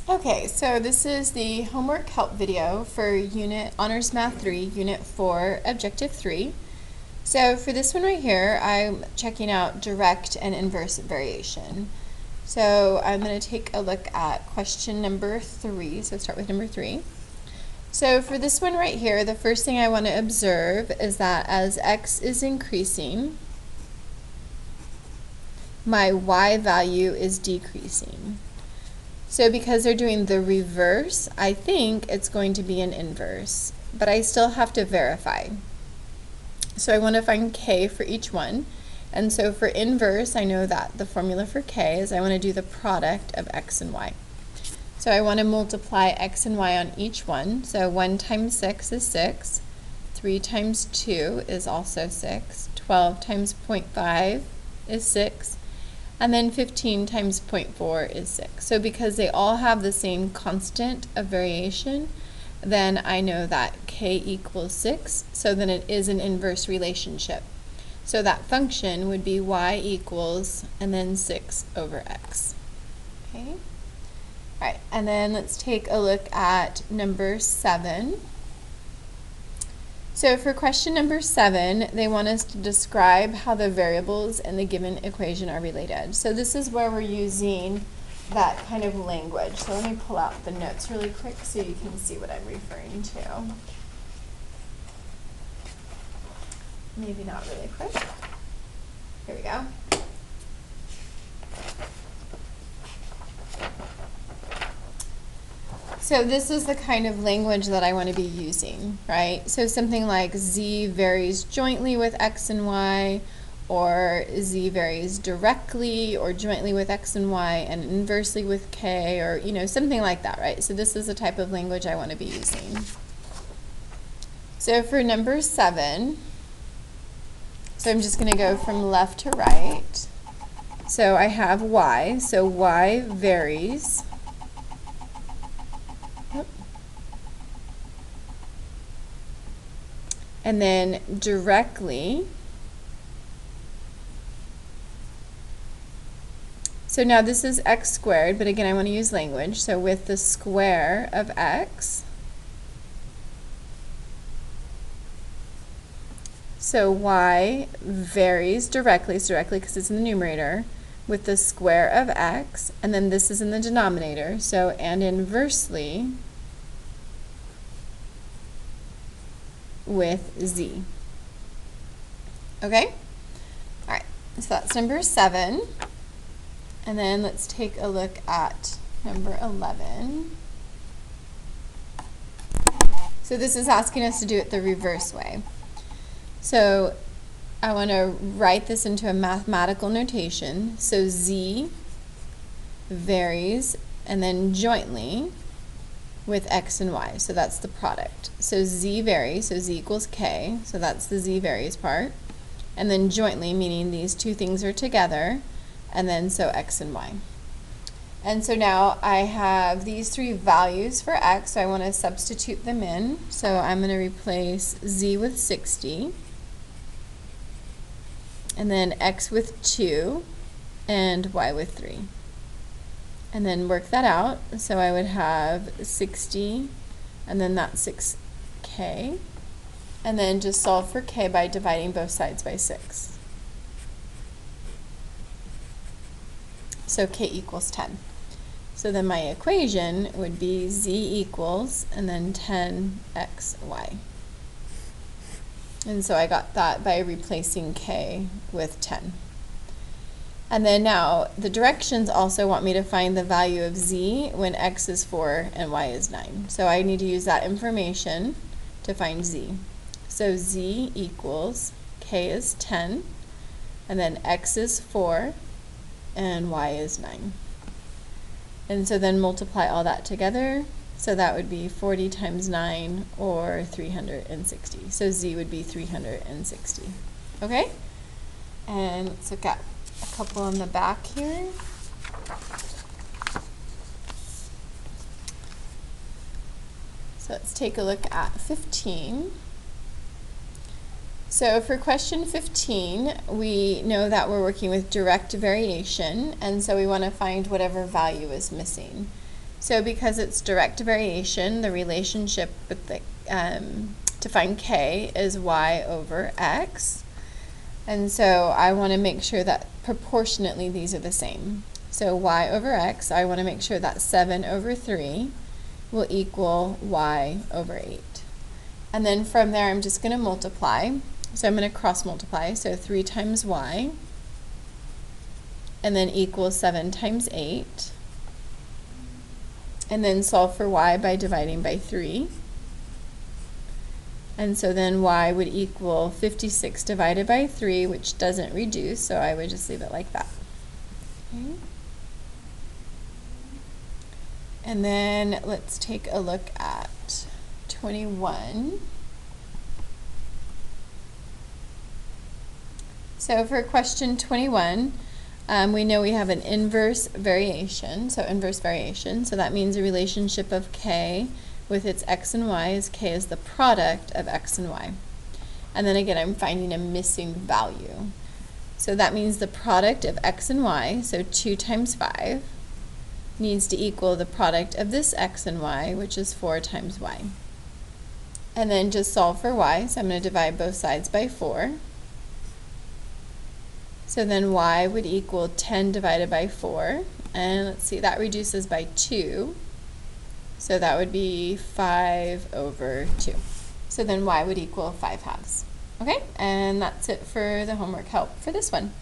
Okay, so this is the homework help video for Honors Math 3, Unit 4, Objective 3. So for this one right here, I'm checking out direct and inverse variation. So I'm going to take a look at question number 3, so start with number 3. So for this one right here, the first thing I want to observe is that as x is increasing, my y value is decreasing. So because they're doing the reverse, I think it's going to be an inverse, but I still have to verify. So I want to find k for each one. And so for inverse, I know that the formula for k is I want to do the product of x and y. So I want to multiply x and y on each one. So 1 times 6 is 6. 3 times 2 is also 6. 12 times 0.5 is 6. And then 15 times 0.4 is 6. So because they all have the same constant of variation, then I know that k equals 6, so then it is an inverse relationship. So that function would be y equals, and then 6 over x. Okay? All right, and then let's take a look at number 7. So for question number 7, they want us to describe how the variables in the given equation are related. So this is where we're using that kind of language. So let me pull out the notes really quick so you can see what I'm referring to. Maybe not really quick. Here we go. So this is the kind of language that I want to be using, right? So something like z varies jointly with x and y, or z varies directly or jointly with x and y and inversely with k, or something like that, right? So this is the type of language I want to be using. So for number 7, so I'm just going to go from left to right. So I have y, so y varies and then directly. So now this is x squared, but again I want to use language. So with the square of x, so y varies directly, it's directly because it's in the numerator, with the square of x, and then this is in the denominator, so and inversely with z. Okay? Alright, so that's number 7. And then let's take a look at number 11. So this is asking us to do it the reverse way. So I want to write this into a mathematical notation. So z varies and then jointly with x and y. So that's the product. So z varies, so z equals k, so that's the z varies part. And then jointly, meaning these two things are together, and then so x and y. And so now I have these 3 values for x, so I want to substitute them in. So I'm going to replace z with 60, and then x with 2, and y with 3. And then work that out. So I would have 60, and then that's 6k. And then just solve for k by dividing both sides by 6. So k equals 10. So then my equation would be z equals, and then 10xy. And so I got that by replacing k with 10. And then now, the directions also want me to find the value of z when x is 4 and y is 9. So I need to use that information to find z. So z equals, k is 10, and then x is 4, and y is 9. And so then multiply all that together. So that would be 40 times 9, or 360. So z would be 360. Okay? And let's look at a couple on the back here. So let's take a look at 15. So for question 15, we know that we're working with direct variation, and so we want to find whatever value is missing. So because it's direct variation, the relationship with the, to find k is y over x. And so I want to make sure that proportionately these are the same. So y over x, I want to make sure that 7 over 3 will equal y over 8. And then from there I'm just going to multiply. So I'm going to cross multiply. So 3 times y, and then equals 7 times 8. And then solve for y by dividing by 3. And so then y would equal 56 divided by 3, which doesn't reduce, so I would just leave it like that. Okay. And then let's take a look at 21. So for question 21, we know we have an inverse variation, so that means a relationship of k with its x and y is k is the product of x and y. And then again, I'm finding a missing value. So that means the product of x and y, so 2 times 5, needs to equal the product of this x and y, which is 4 times y. And then just solve for y, so I'm going to divide both sides by 4. So then y would equal 10 divided by 4, and let's see, that reduces by 2. So that would be 5 over 2. So then y would equal 5 halves. Okay, and that's it for the homework help for this one.